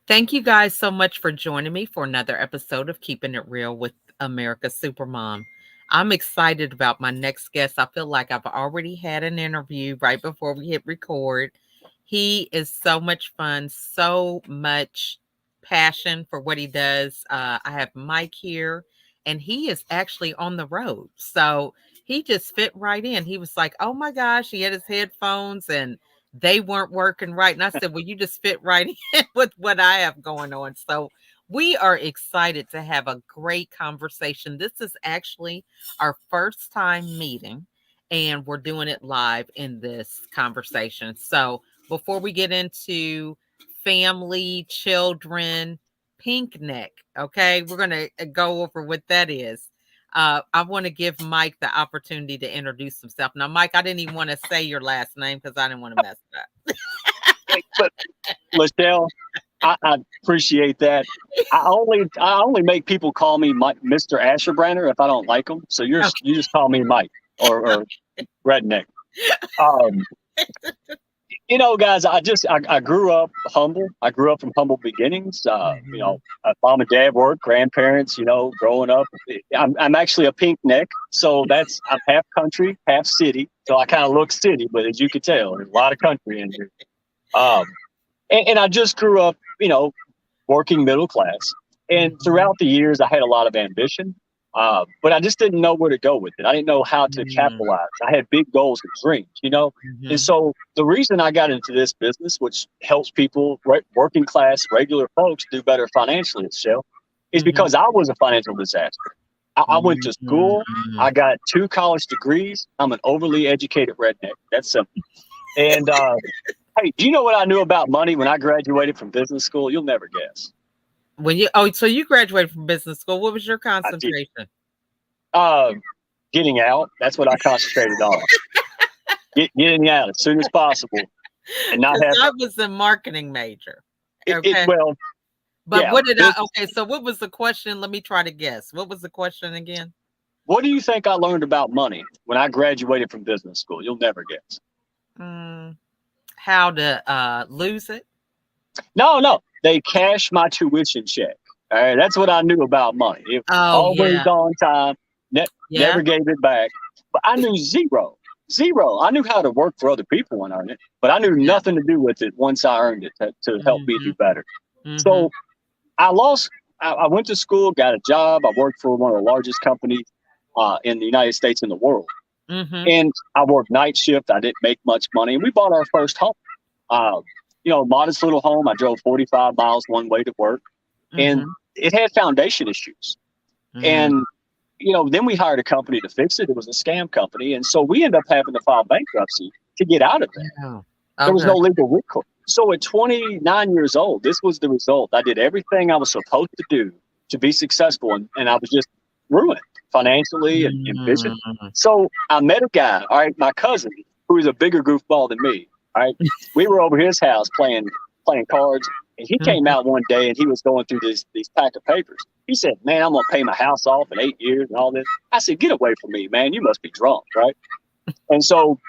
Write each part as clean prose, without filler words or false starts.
Thank you guys so much for joining me for another episode of Keeping It Real with America's Supermom. I'm excited about my next guest. I feel like I've already had an interview right before we hit record. He is so much fun, so much passion for what he does. I have Mike here, and he is actually on the road. So he just fit right in. He was like, oh my gosh, he had his headphones and they weren't working right. And I said, well, you just fit right in with what I have going on. So we are excited to have a great conversation. This is actually our first time meeting, and we're doing it live in this conversation. So before we get into family, children, pink neck, okay, we're going to go over what that is. I want to give Mike the opportunity to introduce himself. Now, Mike, I didn't even want to say your last name because I didn't want to mess it But LaChelle, I appreciate that. I only make people call me Mr. Ashabraner if I don't like them. So up. you just call me Mike or Redneck. Um, guys, I grew up humble. I grew up from humble beginnings. Mhm. Mom and dad worked, grandparents. Growing up, I'm actually a pink neck, so I'm half country, half city. So I kind of look city, but as you can tell, there's a lot of country in here. Um, and I just grew up, working middle class. And Mhm. throughout the years, I had a lot of ambition, but I just didn't know where to go with it. I didn't know how to Mhm. capitalize. I had big goals and dreams. And Mhm. so the reason I got into this business, which helps people, working class, regular folks do better financially, Shell, is Mhm. because I was a financial disaster. I went to school. Mhm. I got 2 college degrees. I'm an overly educated redneck. That's simple. And hey, do you know what I knew about money when I graduated from business school? You'll never guess. So you graduated from business school. What was your I did. concentration? Uh, Getting out. That's what I concentrated on. Getting out as soon as possible and not Because have I was a marketing major. it. Okay. Well, But yeah. what did I Business. okay, so what was the question? Let me try to guess. What was the question again? What do you think I learned about money when I graduated from business school? You'll never guess. Mm, how to lose it? No, no. They cashed my tuition check. All right, that's what I knew about money. It Oh always yeah. on time. Yeah. Never gave it back. But I knew zero, zero. I knew how to work for other people and earn it, but I knew Yeah. nothing to do with it once I earned it to help me do Mhm. better. Mhm. So I lost. I went to school, got a job. I worked for one of the largest companies in the United States and the world, Mhm. and I worked night shift. I didn't make much money, and we bought our first home. Uh, Modest little home. I drove 45 miles one way to work, and Mhm. it had foundation issues. Mm. And then we hired a company to fix it. It was a scam company, and so we ended up having to file bankruptcy to get out of that. Yeah. There was no Okay. legal recourse. So at 29 years old, this was the result. I did everything I was supposed to do to be successful, and I was just ruined financially and vision. Mm. So I met a guy, all right, my cousin, who is a bigger goofball than me. All right, we were over his house playing cards, and he came Mhm. out one day and he was going through these pack of papers. He said, "Man, I'm gonna pay my house off in 8 years and all this." I said, "Get away from me, man! You must be drunk, right?" And so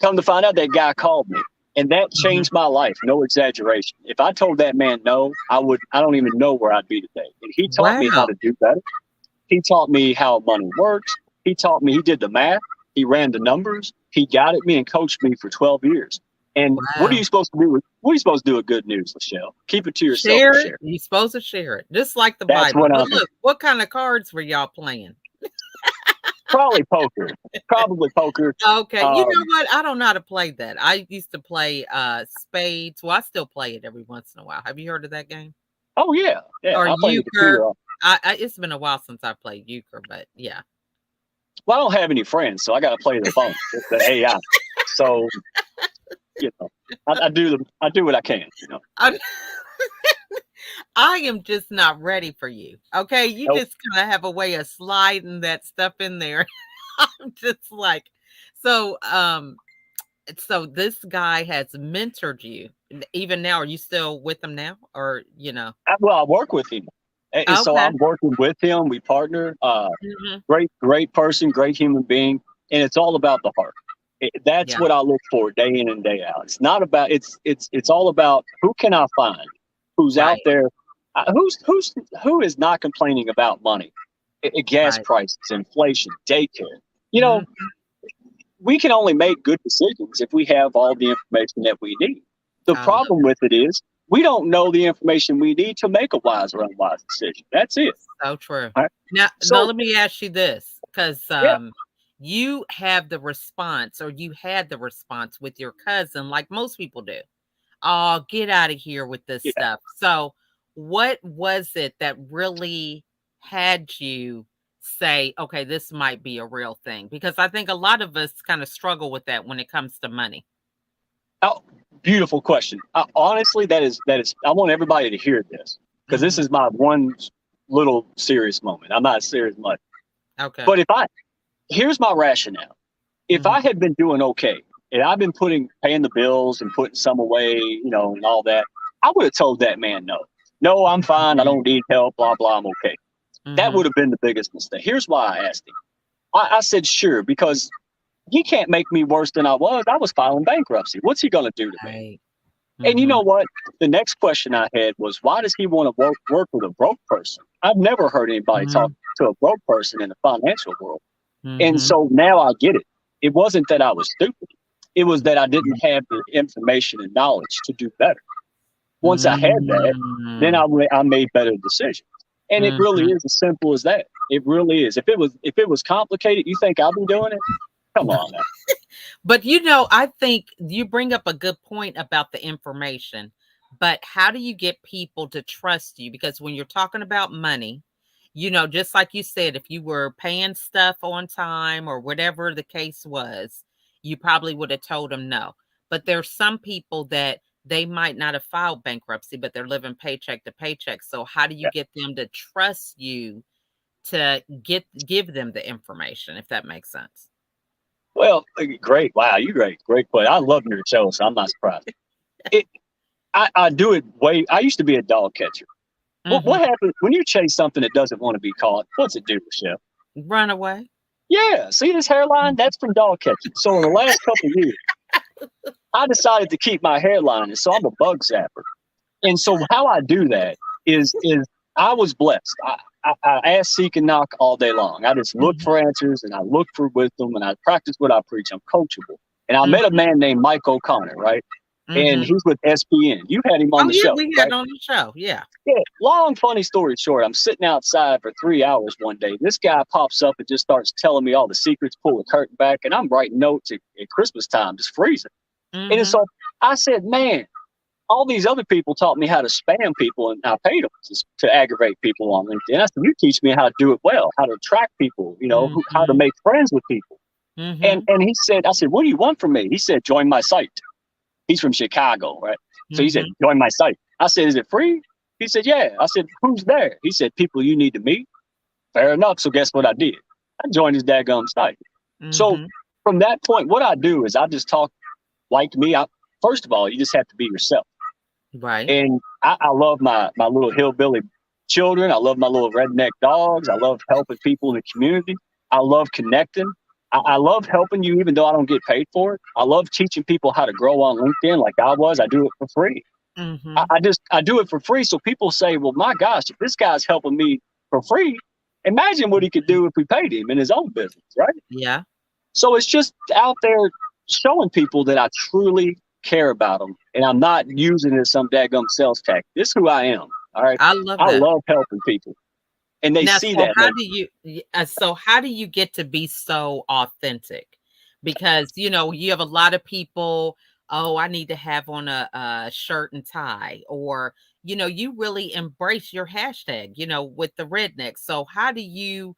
come to find out, that guy called me, and that Mhm. changed my life. No exaggeration. If I told that man no, I don't even know where I'd be today. And he taught me how Wow. to do better. He taught me how money works. He taught me. He did the math. He ran the numbers. He guided me and coached me for 12 years. And what are Wow. you supposed to do? What are you supposed to do with good news, LaChelle? Keep it to yourself or Share it. share. You're supposed to share it, just like the That's Bible. what But I'm. look, what kind of cards were y'all playing? Probably poker. Probably poker. Okay, you know Um, what? I don't know how to play that. I used to play spades. Well, I still play it every once in a while. Have you heard of that game? oh yeah, yeah. Or I play the euchre. computer. It's been a while since I played euchre, but yeah. Well, I don't have any friends, so I got to play the phone, the AI. So you know, I do what I can. I, I am just not ready for you. Okay, you Nope. just kind of have a way of sliding that stuff in there. I'm just like, so so this guy has mentored you. Even now, are you still with him now, or Well, I work with him, and so Okay. I'm working with him. We partner. Hmm. Great person, great human being, and it's all about the heart. That's Yeah. what I look for day in and day out. It's not about it's all about who can I find, who's out Right. there, who is not complaining about money, gas Right. prices, inflation, daycare. You know, Mhm. we can only make good decisions if we have all the information that we need. The I love problem with it is we don't know the information we need to make a wise or unwise decision. That's it. so true. All right. Now So let me ask you this, because yeah, you have the response, or you had the response with your cousin, like most people do. Oh, get out of here with this yeah. stuff. So, what was it that really had you say, okay, this might be a real thing? Because I think a lot of us kind of struggle with that when it comes to money. Oh, beautiful question. Honestly, that is. I want everybody to hear this because this Hmm. is my one little serious moment. I'm not serious much, Okay. but if I here's my rationale. If I Hmm. had been doing okay and I've been paying the bills and putting some away, and all that, I would have told that man no. No, I'm fine. I don't need help. Blah blah. I'm okay. That Hmm. would have been the biggest mistake. Here's why I asked him. I said sure because he can't make me worse than I was. I was filing bankruptcy. What's he gonna do to me? Right. And you Hmm. know what? The next question I had was, why does he want to work with a broke person? I've never heard anybody talk Hmm. to a broke person in the financial world. And Hmm. so now I get it. It wasn't that I was stupid. It was that I didn't have the information and knowledge to do better. Once I had that, then Hmm. I made better decisions. And it really Hmm. is as simple as that. It really is. If it was complicated, you think I'll be doing it? Come on now. But I think you bring up a good point about the information. But how do you get people to trust you? Because when you're talking about money, just like you said, if you were paying stuff on time or whatever the case was, you probably would have told them no. But there's some people that they might not have filed bankruptcy, but they're living paycheck to paycheck. So how do you Yeah. get them to trust you to give them the information, if that makes sense? Well, great. Wow, you great. Great question. I love your show, so I'm not surprised. It, I do it way. I used to be a dog catcher. What Hmm. happens when you chase something that doesn't want to be caught? What's it do, Michelle? Run away. Yeah, see this hairline? That's from dog catching. So in the last couple of years, I decided to keep my hairline, and so I'm a bug zapper. And so how I do that is I was blessed. I ask, seek, and knock all day long. I just look Mhm, for answers and I look for wisdom and I practice what I preach. I'm coachable. And I met a mhm, man named Mike O'Connor, right? And mhm. he's with SPN. You had him on Oh, the yeah, show, we had right? on the show, yeah. Yeah, long funny story short, I'm sitting outside for 3 hours one day. This guy pops up and just starts telling me all the secrets, pull the curtain back, and I'm writing notes at Christmas time, just freezing. And Mhm, so I said, man, all these other people taught me how to spam people and I paid them to aggravate people on LinkedIn. I said, you teach me how to do it well, how to attract people, how to mhm, make friends with people. And mhm, and he said, I said, what do you want from me? He said, join my site. He's from Chicago, right? So he said, mhm, join my site. I said, is it free? He said, yeah. I said, who's there? He said, people you need to meet. Fair enough. So guess what I did? I joined his daggum site. So mhm. from that point, what I do is I just talk like me. First of all, you just have to be yourself. Right. And I love my little hillbilly children. I love my little redneck dogs. I love helping people in the community. I love connecting. I love helping you even though I don't get paid for it. I love teaching people how to grow on LinkedIn like I was. I do it for free. Mhm. I do it for free. So people say, well, my gosh, if this guy's helping me for free, imagine what he could do if we paid him in his own business, right? Yeah, So it's just out there showing people that I truly care about them, and I'm not using it as some daggum sales tactic. This is who I am. All right, I love I that. love helping people, and they Now, see that. Like, so how do you get to be so authentic? Because, you have a lot of people, oh, I need to have on a shirt and tie, or, you really embrace your hashtag, with the redneck. So how do you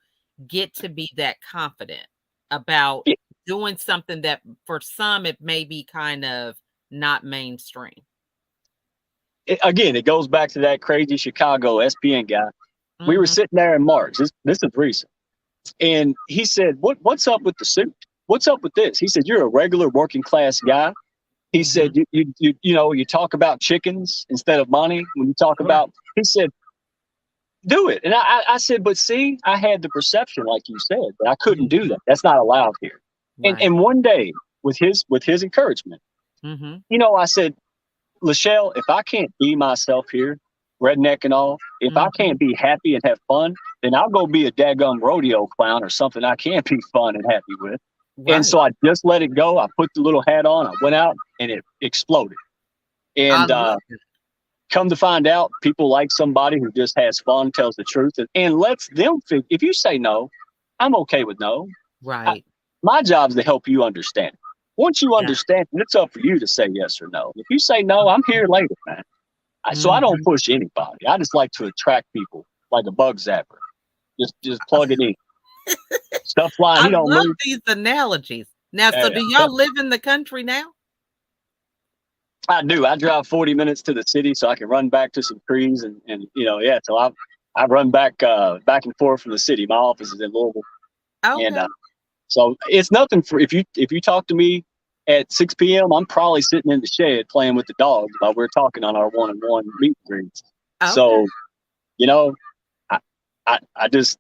get to be that confident about yeah, doing something that for some it may be kind of not mainstream? again, it goes back to that crazy Chicago SPN guy. We were Mhm. sitting there in March. This is recent, and he said, "What's up with the suit? What's up with this?" He said, "You're a regular working class guy." He said, Mhm. you talk about chickens instead of money when you talk Sure. about." He said, do it. And I said, but see, I had the perception, like you said, that I couldn't do that. Mhm. That's not allowed here. And Right. and one day, with his encouragement, Mhm. I said, LaChelle, if I can't be myself here, redneck and all. If I Mhm. can't be happy and have fun, then I'll go be a daggum rodeo clown or something I can't be fun and happy with. And Right. so I just let it go. I put the little hat on. I went out and it exploded. I And love it. come to find out, people like somebody who just has fun, tells the truth, and lets them figure. If you say no, I'm okay with no. I, Right. my job is to help you understand. Once you Yeah. understand, it's up for you to say yes or no. If you say no, I'm here later, man. So I don't Mhm. push anybody. I just like to attract people like a bug zapper. Just plug it in. Stuff flying. I He don't love move. these analogies. Now, so Yeah, do yeah. y'all live in the country now? I do. I drive 40 minutes to the city so I can run back to some trees and yeah. So I run back and forth from the city. My office is in Louisville, and Okay. so it's nothing for if you talk to me at 6 p.m. I'm probably sitting in the shed playing with the dogs while we're talking on our one-on-one meet and greets. Okay. So you know, I I just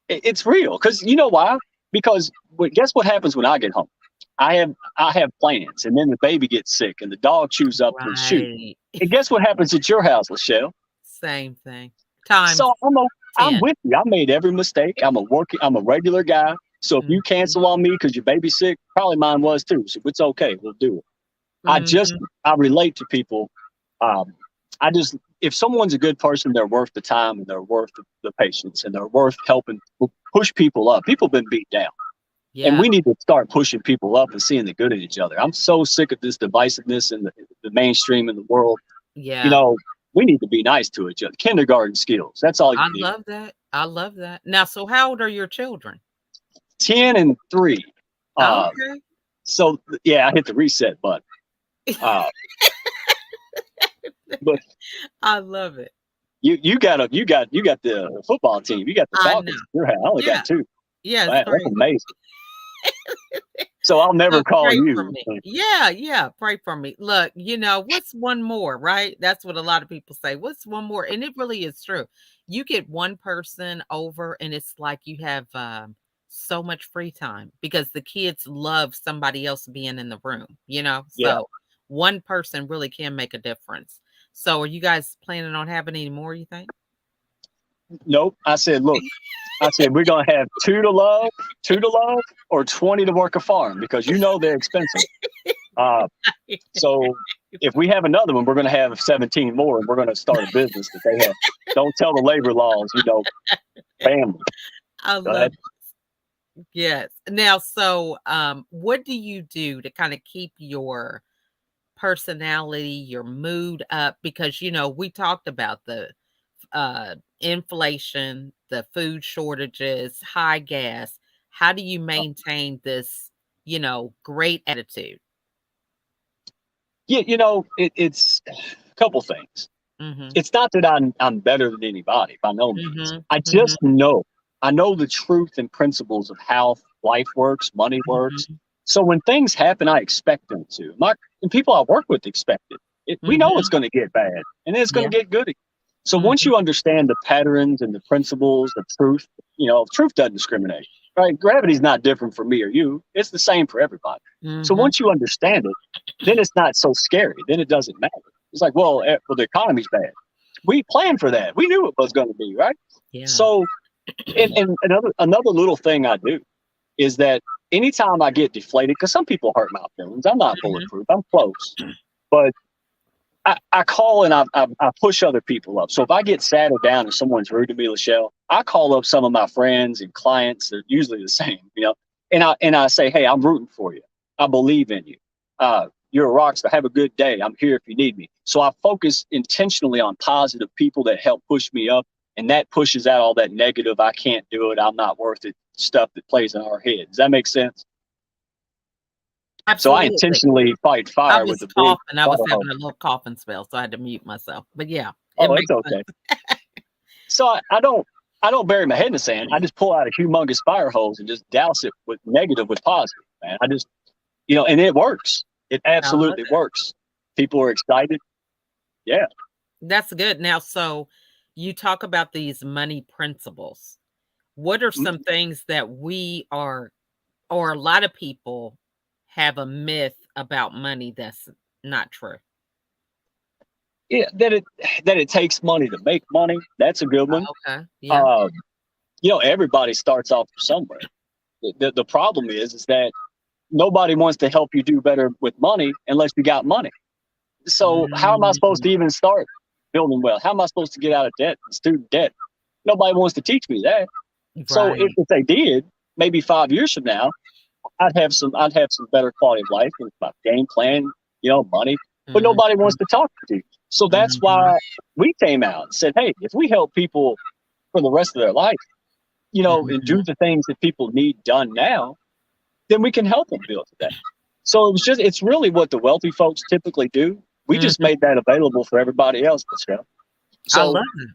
it's real because you know why? Because guess what happens when I get home? I have plans, and then the baby gets sick, and the dog chews up the shoe. Right. And guess what happens at your house, LaChelle? Same thing. Times So I'm 10. with you. I made every mistake. I'm a regular guy. So if you Mhm. cancel on me because your baby's sick, probably mine was too. So it's okay. We'll do it. I just Mhm. I relate to people. Um, I just if someone's a good person, they're worth the time and they're worth the patience and they're worth helping push people up. People have been beat down. And Yeah. we need to start pushing people up and seeing the good in each other. I'm so sick of this divisiveness in the mainstream in the world. You Yeah. know, we need to be nice to each other. Kindergarten skills. That's all you I need. love that. I love that. Now, so how old are your children? 10 and 3. Uh, Okay. so yeah, I hit the reset button. Uh, but I love it. you got the football team. You got the I know. Falcons. I only got Yeah. two. Yeah, it's Man, that's crazy. amazing. So I'll never So call pray for you. me. Yeah, yeah, pray for me. Look, what's one more, right? That's what a lot of people say. What's one more? And it really is true. You get one person over and it's like you have so much free time because the kids love somebody else being in the room. Yeah. So one person really can make a difference. So are you guys planning on having any more, you think? Nope. I said, look. I said we're gonna have two to love, or 20 to work a farm because they're expensive. Uh, so if we have another one, we're gonna have 17 more, and we're gonna start a business that they have. Don't tell the labor laws. Family. I Go love ahead. yes. Now, so what do you do to kind of keep your personality, your mood up? Because we talked about the inflation, the food shortages, high gas. How do you maintain this, great attitude? Yeah, it's a couple things. Mhm. It's not that I'm better than anybody by no means. Mhm. I Mhm. just know. I know the truth and principles of how life works, money works. Mhm. So when things happen, I expect them to. And people I work with expect it. We know it's Mhm. going to get bad, and then it's going Yeah. to get good. So once Mhm. you understand the patterns and the principles, the truth, truth doesn't discriminate. Right? Gravity's not different for me or you. It's the same for everybody. So Mhm. once you understand it, then it's not so scary. Then it doesn't matter. It's like, well, the economy's bad. We planned for that. We knew it was going to be right. Yeah. So, and another little thing I do is that anytime I get deflated, because some people hurt my feelings, I'm not Mhm. bulletproof. I'm close, but I call and I push other people up. So if I get sad or down and someone's rude to me, LaChelle, I call up some of my friends and clients. They're usually the same, and I say, hey, I'm rooting for you. I believe in you. You're a rock star. Have a good day. I'm here if you need me. So I focus intentionally on positive people that help push me up, and that pushes out all that negative. I can't do it. I'm not worth it. Stuff that plays in our head. Does that make sense? So I Absolutely. intentionally fight I fire with was a big coughing. I was fire hose. having a little coughing spell, so I had to mute myself. But yeah, it Oh, it's makes okay. So I don't bury my head in the sand. I just pull out a humongous fire hose and just douse it with negative with positive, man. I just and it works. It I love absolutely it. works. People are excited. Yeah. That's good. Now, so you talk about these money principles. What are some Mhm. things that we are, or a lot of people have a myth about money that's not true? that it takes money to make money. That's a good one. Okay. Yeah. Um, everybody starts off somewhere. The problem is that nobody wants to help you do better with money unless you got money. So how am I supposed Mhm. to even start building wealth? How am I supposed to get out of debt, student debt? Nobody wants to teach me that. So if, Right. if they did, maybe 5 years from now, I'd have some better quality of life with my game plan, money. But Mhm. nobody wants to talk to you. So that's Mhm. why we came out and said, hey, if we help people for the rest of their life, and do Mhm. the things that people need done now, then we can help them build today. So it's really what the wealthy folks typically do. We just Mhm. made that available for everybody else, Michelle. I So love it.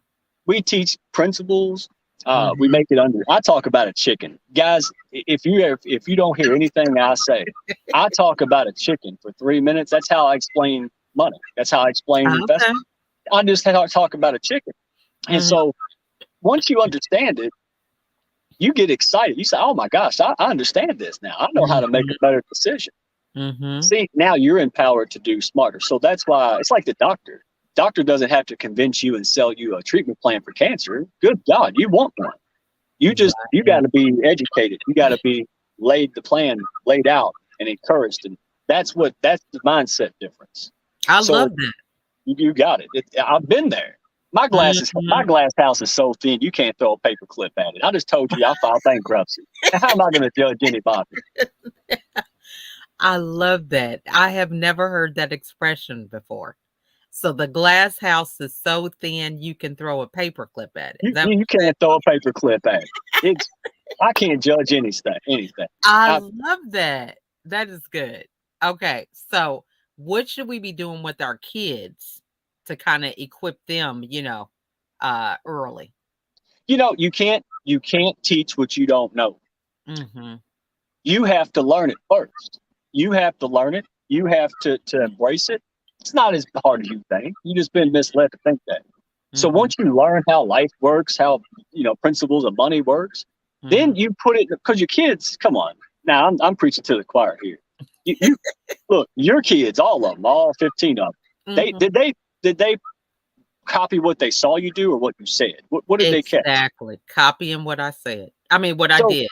we teach principles. We Mhm. make it under. I talk about a chicken, guys. If you don't hear anything I say, I talk about a chicken for 3 minutes. That's how I explain money. That's how I explain Okay. investment. I just talk about a chicken, and Mhm. so once you understand it, you get excited. You say, "Oh my gosh, I understand this now. I know how to make a Mhm. better decision." Mhm. See, now you're empowered to do smarter. So that's why it's like the doctor. Doctor doesn't have to convince you and sell you a treatment plan for cancer. Good God, you want one. You got Right. to be educated. You got to be laid out and encouraged, and that's the mindset difference. I So love that. you got it. I've been there. My Mhm. glass house is so thin you can't throw a paper clip at it. I just told you I filed bankruptcy. How am I going to judge anybody? I love that. I have never heard that expression before. So the glass house is so thin you can throw a paperclip at it. Is You that what you you said? can't throw a paper clip at it. It's I can't judge anything. Anything. I I, love that. That is good. Okay, so what should we be doing with our kids to kind of equip them, early? you can't teach what you don't know. Mhm. You have to learn it first. You have to learn it. You have to embrace it. It's not as hard as you think. You just been misled to think that. So Mhm. once you learn how life works, how principles of money works, then Mhm. you put it because your kids. Come on, now I'm preaching to the choir here. You look, your kids, all of them, all 15 of them. They Mhm. did they copy what they saw you do or what you said? What did they catch? Exactly. Copying what I said. I mean, what I So did.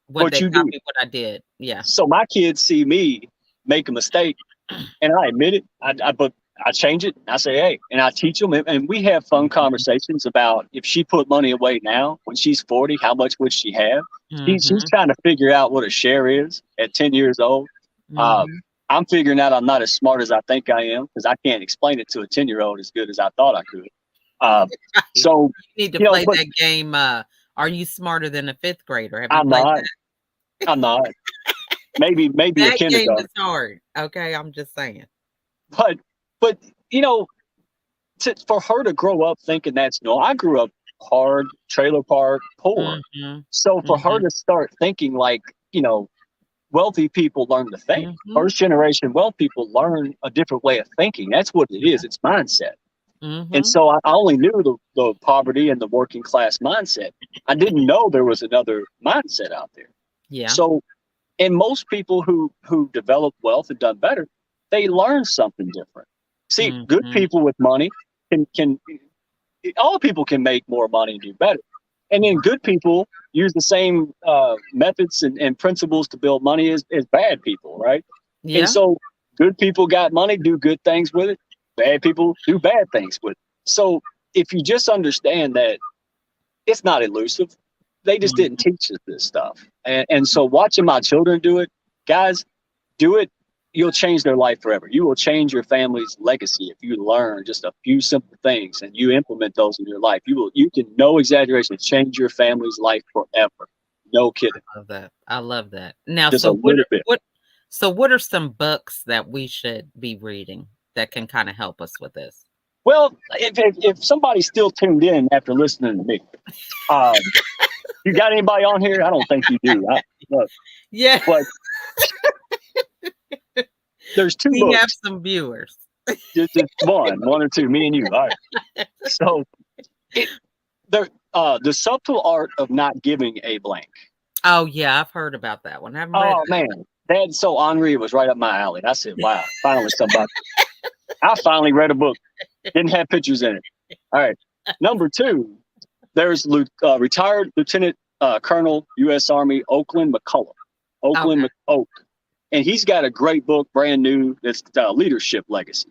What what they you did. copied what I did. Yeah. So my kids see me make a mistake, and I admit it. But I change it. I say, hey, and I teach them, and we have fun Mhm. conversations about if she put money away now, when she's 40, how much would she have? She's Mhm. trying to figure out what a share is at 10 years old. Uh, Mhm. I'm figuring out I'm not as smart as I think I am because I can't explain it to a 10-year-old as good as I thought I could. Uh, Right. You so, need to play but that game, Are You Smarter Than a 5th grader? Have you I'm played not. that? I'm not. Maybe a That game is kindergarten. hard, okay? I'm just saying. But but you know, for her to grow up thinking that's no, I grew up hard, trailer park, poor. Mhm. So for her Mhm. to start thinking like, wealthy people learn to think. Mhm. First generation wealth people learn a different way of thinking. That's what it is. Yeah. It's mindset. And Mhm. so I only knew the poverty and the working class mindset. I didn't know there was another mindset out there. Yeah. So, and most people who develop wealth and done better, they learn something different. See, good Mhm. people with money can all people can make more money and do better. And then good people use the same methods and principles to build money as bad people, right? And Yeah. so good people got money, do good things with it. Bad people do bad things with it. So if you just understand that it's not elusive, they just didn't Mhm. teach us this stuff. And so watching my children do it, guys, do it, you'll change their life forever. You will change your family's legacy if you learn just a few simple things and you implement those in your life. You can, no exaggeration, change your family's life forever. No kidding. Love that. I love that. Now, Just a so what little are bit. what are some books that we should be reading that can kinda help us with this? Well, if somebody's still tuned in after listening to me, um, you got anybody on here? I don't think you do. But, Yeah, but there's two we have books. some viewers. Just one or two, me and you. All right. So it the subtle art of not giving a blank. Oh, yeah, I've heard about that one. I haven't read Oh man, that's so Henri was right up my alley. I said, wow, finally somebody. I finally read a book. Didn't have pictures in it. All right. Number two, there's retired Lieutenant Colonel U.S. Army Oakland McCullough. Okay. Oak. And he's got a great book, brand new, that's Leadership Legacy.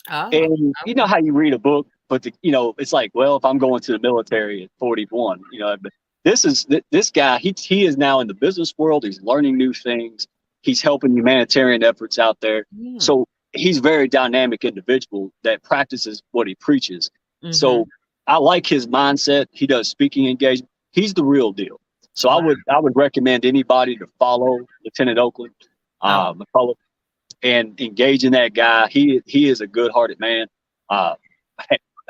Oh, And you know okay. how you read a book, but it's like, well, if I'm going to the military at 41, but this guy, he is now in the business world. He's learning new things. He's helping humanitarian efforts out there. Hmm. So he's a very dynamic individual that practices what he preaches. Mm-hmm. So I like his mindset. He does speaking engagement. He's the real deal. So Wow. I would recommend anybody to follow Lieutenant Oakland, Oh, McCullough, and engage in that guy. He is a good-hearted man. Uh,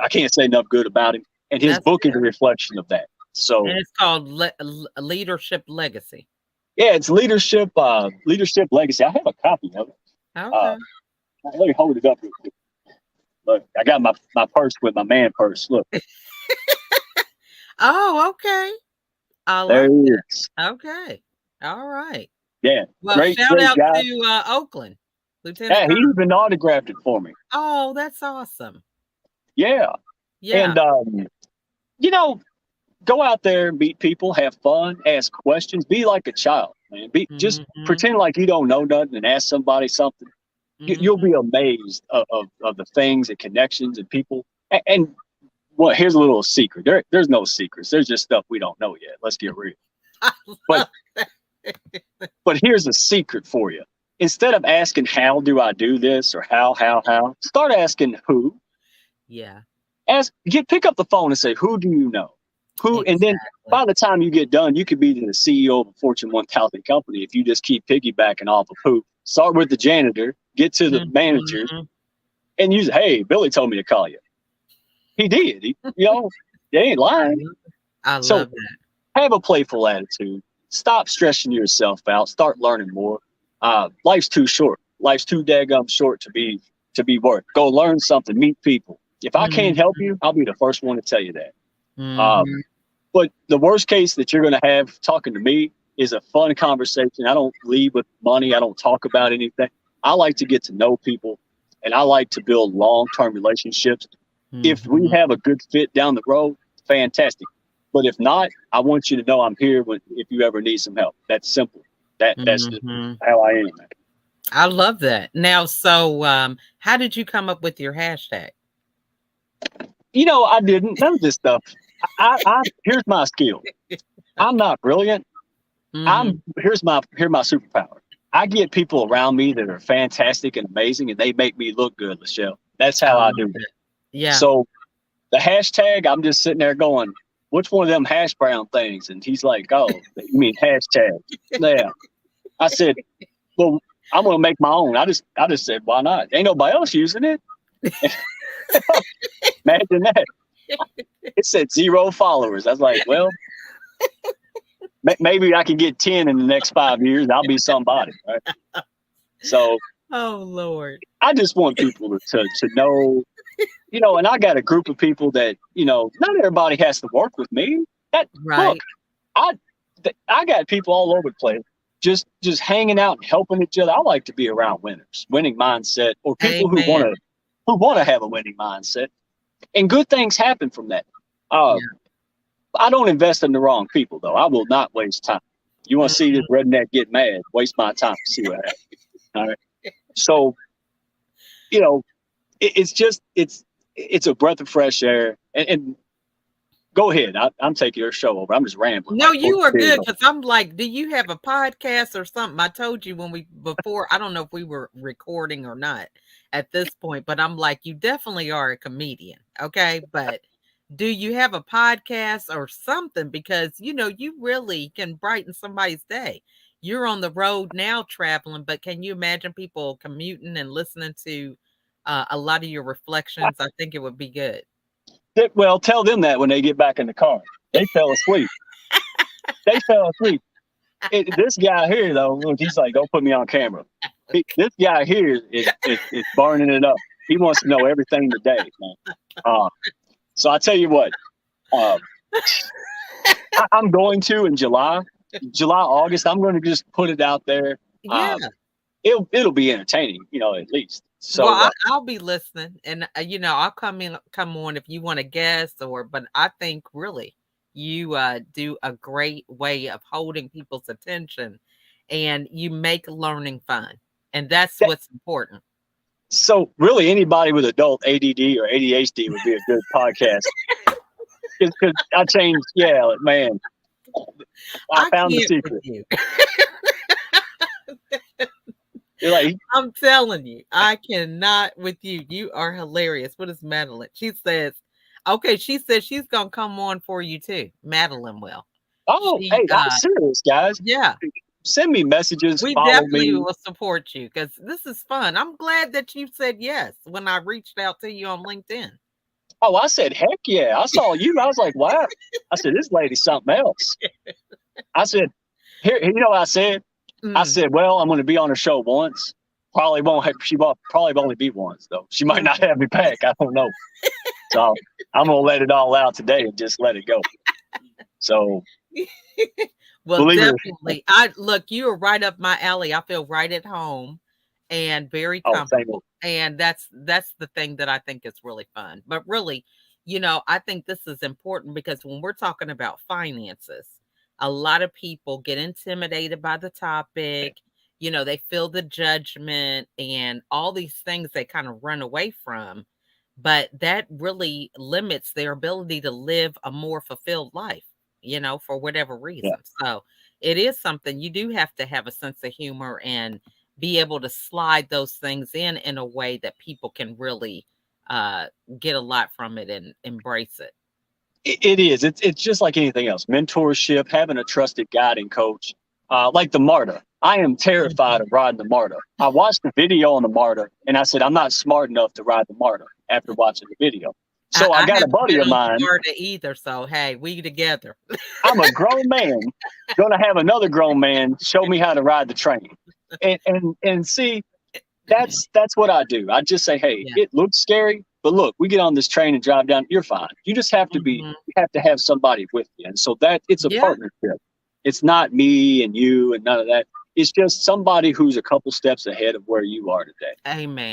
I can't say enough good about him, and his that's book is a good. reflection of that. And So it's called Leadership Legacy. yeah, it's leadership legacy. I have a copy of it. Uh, Okay. let me hold it up real quick. Look, I got my purse with my man purse. Look, Oh, okay. I there like he that. is. Okay. All right. Yeah, Well, great shout great out guy. to Oakland, Lieutenant Yeah, he Colonel. even autographed it for me. Oh, that's awesome. Yeah, Yeah. and you know, go out there and meet people, have fun, ask questions, be like a child, man. Be just Mm-hmm. pretend like you don't know nothing and ask somebody something. You'll Mm-hmm. be amazed of the things and connections and people. And well, here's a little secret. There's no secrets. There's just stuff we don't know yet. Let's get real. I But love that. here's a secret for you. Instead of asking how do I do this or how, start asking who. Yeah, Pick up the phone and say, who do you know? Who, and then exactly. by the time you get done, you could be the CEO of a Fortune 1000 company if you just keep piggybacking off of who. Start with the janitor, get to the managers, Mm-hmm. and use, hey, Billy told me to call you. He did. They ain't lying. I So love that. have a playful attitude. Stop stressing yourself out. Start learning more. Life's too short. Life's too daggum short to be worth. Go learn something. Meet people. If I can't help Mm-hmm. you, I'll be the first one to tell you that. Um, Mm-hmm. but the worst case that you're going to have talking to me is a fun conversation. I don't lead with money. I don't talk about anything. I like to get to know people, and I like to build long-term relationships. If we Mm-hmm. have a good fit down the road, fantastic. But if not, I want you to know I'm here if you ever need some help. That's simple. That's just Mm-hmm. how I am. I love that. Now, so how did you come up with your hashtag? I didn't none of this stuff. I here's my skill. I'm not brilliant. Mm-hmm. Here's my superpower. I get people around me that are fantastic and amazing, and they make me look good, LaChelle. That's I how I love do it. it. Yeah. So the hashtag, I'm just sitting there going, which one of them hash brown things? And he's like, oh, you mean hashtag? Yeah. I said, well, I'm gonna make my own. I just said, why not? Ain't nobody else using it. Imagine that. It said 0 followers. I was like, well, maybe I can get 10 in the next 5 years. I'll be somebody. Right? So Oh Lord. I just want people to know, and I got a group of people that, not everybody has to work with me. Look, Right. I I got people all over the place just hanging out and helping each other. I like to be around winners, winning mindset, or people Amen. who want to have a winning mindset, and good things happen from that. Uh, Yeah. I don't invest in the wrong people though. I will not waste time. You want to see this Mhm. redneck get mad? Waste my time to see what happens. All right. So you know, it's just it's a breath of fresh air. And go ahead. I'm taking your show over. I'm just rambling No, like you are good Portillo. because I'm like, do you have a podcast or something? I told you when before, I don't know if we were recording or not at this point, but I'm like, you definitely are a comedian. Okay. But do you have a podcast or something? Because, you really can brighten somebody's day. You're on the road now traveling, but can you imagine people commuting and listening to a lot of your reflections? I think it would be good. Well, tell them that when they get back in the car. They fell asleep. They fell asleep. This guy here, though, look, he's like, don't put me on camera. This guy here is burning it up. He wants to know everything today, man. Uh, so I tell you what, um, I'm going to in August. I'm going to just put it out there. Yeah. Um, it'll be entertaining, at least. So, Well, I'll be listening, and I'll come on if you want to guess, but I think really you do a great way of holding people's attention, and you make learning fun, and that's that, what's important. so really anybody with adult ADD or ADHD would be a good podcast. Because I changed, yeah, man, I I found the can't with secret. you. You're like, I'm telling you, I cannot with you. You are hilarious. What is Madeline? She says, okay, she says she's gonna come on for you too. Madeline will. oh, She hey, I'm serious, guys. yeah, Send me messages, we follow definitely me. will support you because this is fun. I'm glad that you said yes when I reached out to you on LinkedIn. Oh, I said, heck yeah. I saw you. I was like, wow. I said, this lady's something else. I said, here, you know what I said? I Mm, said, well, I'm going to be on her show once. Probably won't have, she won't, probably only be once, though. She might mm. not have me back. I don't know. So I'm going to let it all out today and just let it go. So Well, believe it. definitely. I look, you are right up my alley. I feel right at home and very Oh, thank you. comfortable. And that's the thing that I think is really fun. But really, I think this is important because when we're talking about finances, a lot of people get intimidated by the topic. They feel the judgment and all these things they kind of run away from. But that really limits their ability to live a more fulfilled life, for whatever Yeah. reason. So it is something you do have to have a sense of humor and be able to slide those things in a way that people can really uh, get a lot from it and embrace it. It is. It's just like anything else. Mentorship, having a trusted guiding coach, like the MARTA. I am terrified Mhm. of riding the MARTA. I watched the video on the MARTA, and I said I'm not smart enough to ride the MARTA after watching the video. So I I got a haven't buddy been of on mine. Florida either, so hey, we together. I'm a grown man, gonna have another grown man show me how to ride the train, and see. That's what I do. I just say, hey, Yeah. it looks scary, but look, we get on this train and drive down. You're fine. You just have to be. Mhm. You have to have somebody with you, and so that it's a Yeah. partnership. It's not me and you and none of that. It's just somebody who's a couple steps ahead of where you are today.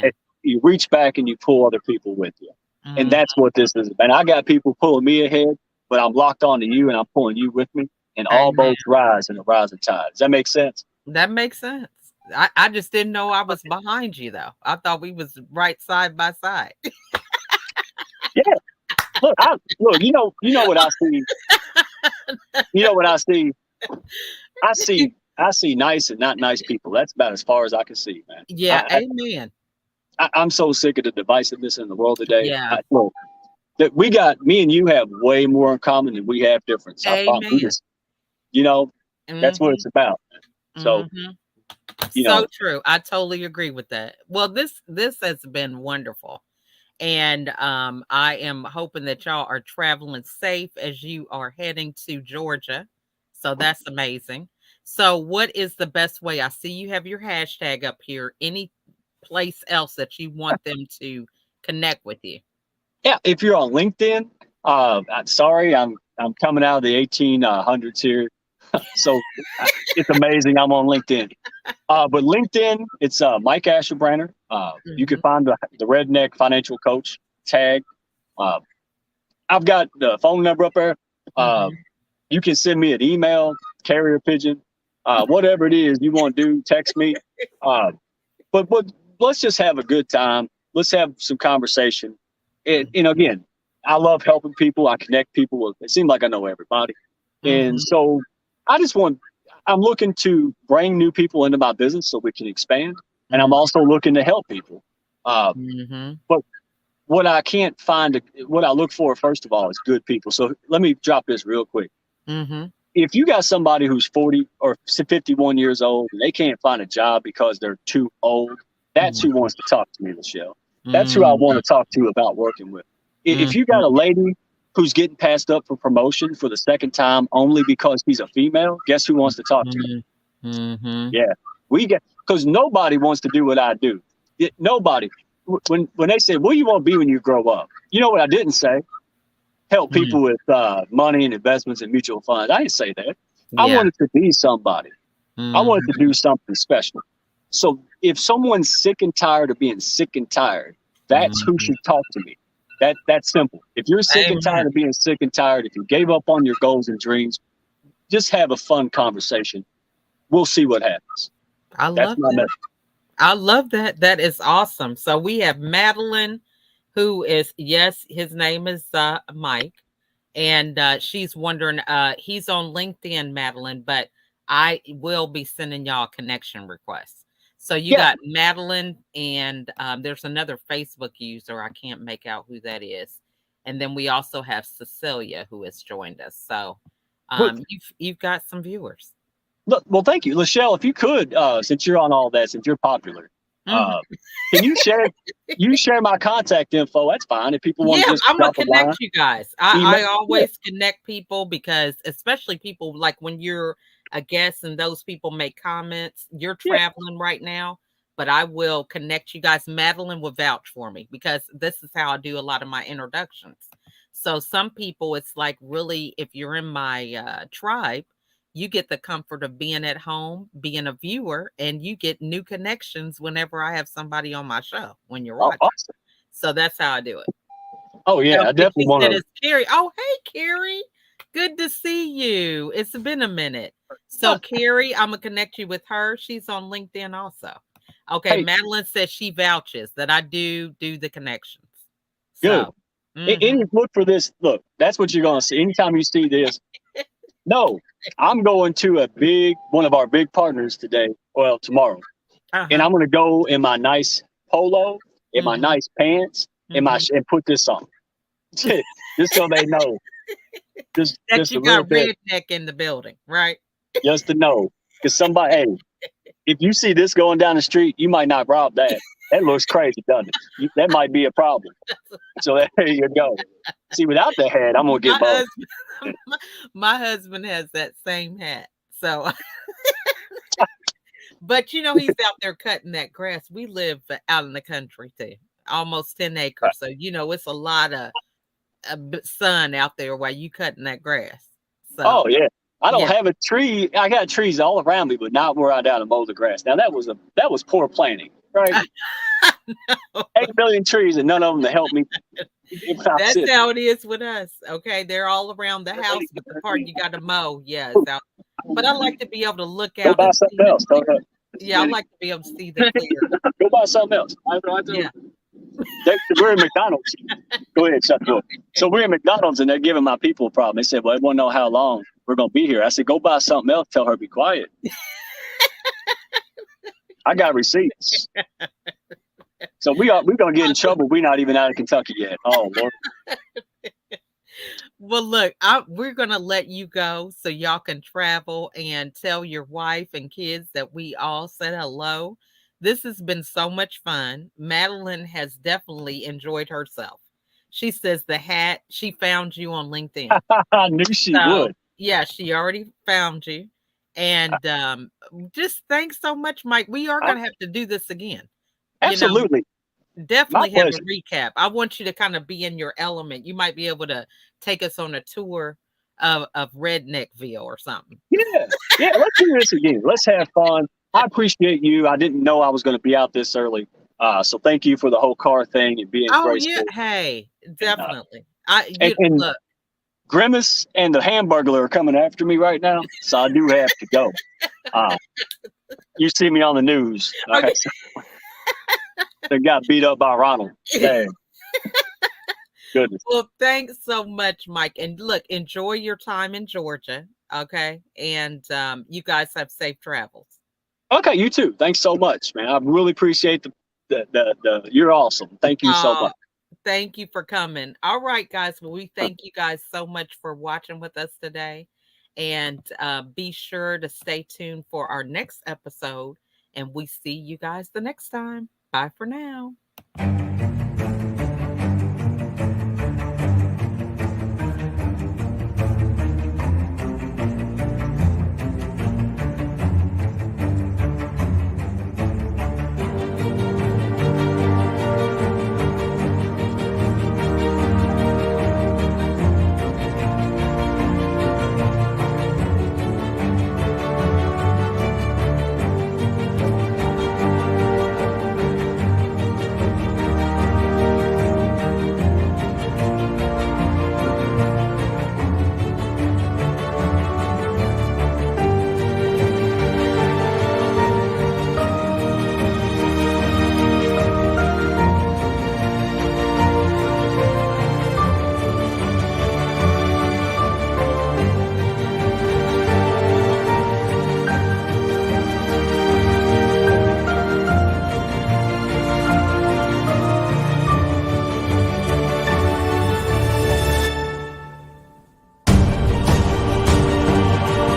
And Amen. you reach back and you pull other people with you, and Mhm. that's what this is. And I got people pulling me ahead, but I'm locked onto you and I'm pulling you with me, and all Amen. boats rise in a rising tide. Does that make sense? That makes sense. I just didn't know I was behind you though. I thought we was right side by side. Yeah. Look, look. You know what I see. You know what I see. I see nice and not nice people. That's about as far as I can see, man. Yeah, amen. I'm so sick of the divisiveness in the world today. Yeah, Look, that we got me and you have way more in common than we have difference. I promise. We amen. just, you know, that's what Mhm, it's about. So, mhm. you So know, true. I totally agree with that. Well, this has been wonderful. And I am hoping that y'all are traveling safe as you are heading to Georgia. So that's amazing. So what is the best way? I see you have your hashtag up here. Any place else that you want them to connect with you? yeah. If you're on LinkedIn, I'm sorry, I'm coming out of the 1800s here, so it's amazing. I'm on LinkedIn. But LinkedIn, it's Mike Ashabraner. You can Mhm, find the Redneck Financial Coach tag. Uh, I've got the phone number up there. Uh, mhm, you can send me an email, carrier pigeon, whatever it is you want to do. Text me. Uh, but let's just have a good time. Let's have some conversation. And again, I love helping people. I connect people with. It seems like I know everybody, and mhm, so I just want. I'm looking to bring new people into my business so we can expand, and I'm mhm, also looking to help people. Uh, mhm, but what I can't find, what I look for first of all is good people. So let me drop this real quick. mhm, If you got somebody who's 40 or 51 years old and they can't find a job because they're too old, that's who wants to talk to me, LaChelle. That's who I want mhm, to talk to about working with. If you mhm, got a lady who's getting passed up for promotion for the second time only because she's a female, guess who wants to talk to me? mhm, mhm, Yeah, we get because nobody wants to do what I do. Nobody. When they say, "What do you want to be when you grow up?" You know what I didn't say? Help mhm. people with money and investments and mutual funds. I didn't say that. I Yeah. wanted to be somebody. I wanted to Mhm, do something special. So if someone's sick and tired of being sick and tired, that's who Mhm. should talk to me. That's simple. If you're sick and Amen. tired of being sick and tired, if you gave up on your goals and dreams, just have a fun conversation. We'll see what happens. I That's love my that. message. I love that. That is awesome. So we have Madeline, who is, yes, his name is Mike. And she's wondering, he's on LinkedIn, Madeline, but I will be sending y'all a connection request. So you Yeah, got Madeline, and there's another Facebook user. I can't make out who that is. And then we also have Cecilia, who has joined us. So but you've got some viewers. look, well, thank you, LaChelle. If you could, since you're on all that, since you're popular, Mhm. uh, can you share my contact info? That's fine. If people want Yeah, to just I'm gonna drop a line, connect you guys. email, I yeah, always connect people because especially people like when you're a guest and those people make comments, you're yeah. traveling right now, but I will connect you guys. Madeline will vouch for me because this is how I do a lot of my introductions. So some people it's like really if you're in my tribe, you get the comfort of being at home, being a viewer, and you get new connections whenever I have somebody on my show when you're Oh, watching. awesome. So that's how I do it. Oh yeah, I Okay, definitely she said want it's Carrie. Oh, hey, Carrie. Good to see you. It's been a minute. So, to. Carrie, I'm gonna connect you with her. She's on LinkedIn also. Okay, Hey, Madeline says she vouches that I do the connections. good. So, mhm. Any look for this. Look, that's what you're gonna see. Anytime you see this, no, I'm going to a big one of our big partners today. Well, tomorrow, and Uh-huh. I'm gonna go in my nice polo, in my Mhm. nice pants, Mhm. and put this on, just so they know, That just you a little got bit, redneck in the building, right? just to know, because somebody, hey, if you see this going down the street, you might not rob that. That looks crazy, doesn't it? That might be a problem. So there you go. See, without the hat, I'm gonna get My both. husband my husband has that same hat. So but he's out there cutting that grass. We live out in the country too, almost 10 acres. So, it's a lot of sun out there while you cutting that grass. Oh So, yeah. I don't yeah. have a tree. I got trees all around me, but not where I down to mow the grass. Now that was poor planning, right? 8 billion trees and none of them to help me when I'm That's sitting. how it is with us. Okay. They're all around the house, but the part you got to mow, yeah, is out. But I like to be able to look Go out buy and see something the else. clear. Don't Yeah, I like to be able to see the clear. go buy something else. Yeah. We're in McDonald's. Go ahead, shut the door. So we're in McDonald's and they're giving my people a problem. They said, "Well, they want to know how long we're gonna be here." I said, "Go buy something else. Tell her to be quiet." I got receipts. So we're gonna get in trouble. We're not even out of Kentucky yet. Oh Lord. Well, look, we're going to let you go so y'all can travel and tell your wife and kids that we all said hello. This has been so much fun. Madeline has definitely enjoyed herself. She says the hat, she found you on LinkedIn. I knew she So, would. yeah, she already found you. And just thanks so much, Mike. We are I, going to have to do this again. You know, absolutely. My definitely have a pleasure. recap. I want you to kind of be in your element. You might be able to take us on a tour of Redneckville or something. Yeah, yeah. Let's do this again. Let's have fun. I appreciate you. I didn't know I was going to be out this early, so thank you for the whole car thing and being Oh yeah, graceful. hey, And definitely. I and, you and look. Grimace and the Hamburglar are coming after me right now, so I do have to go. Uh, you see me on the news. All Okay. right, so they got beat up by Ronald. Dang, goodness. Well, thanks so much, Mike. And look, enjoy your time in Georgia. Okay. And you guys have safe travels. Okay, you too. Thanks so much, man. I really appreciate the. You're awesome. Thank you so Uh much. thank you for coming. All right, guys. Well, we thank you guys so much for watching with us today. And be sure to stay tuned for our next episode. And we see you guys the next time. Bye for now.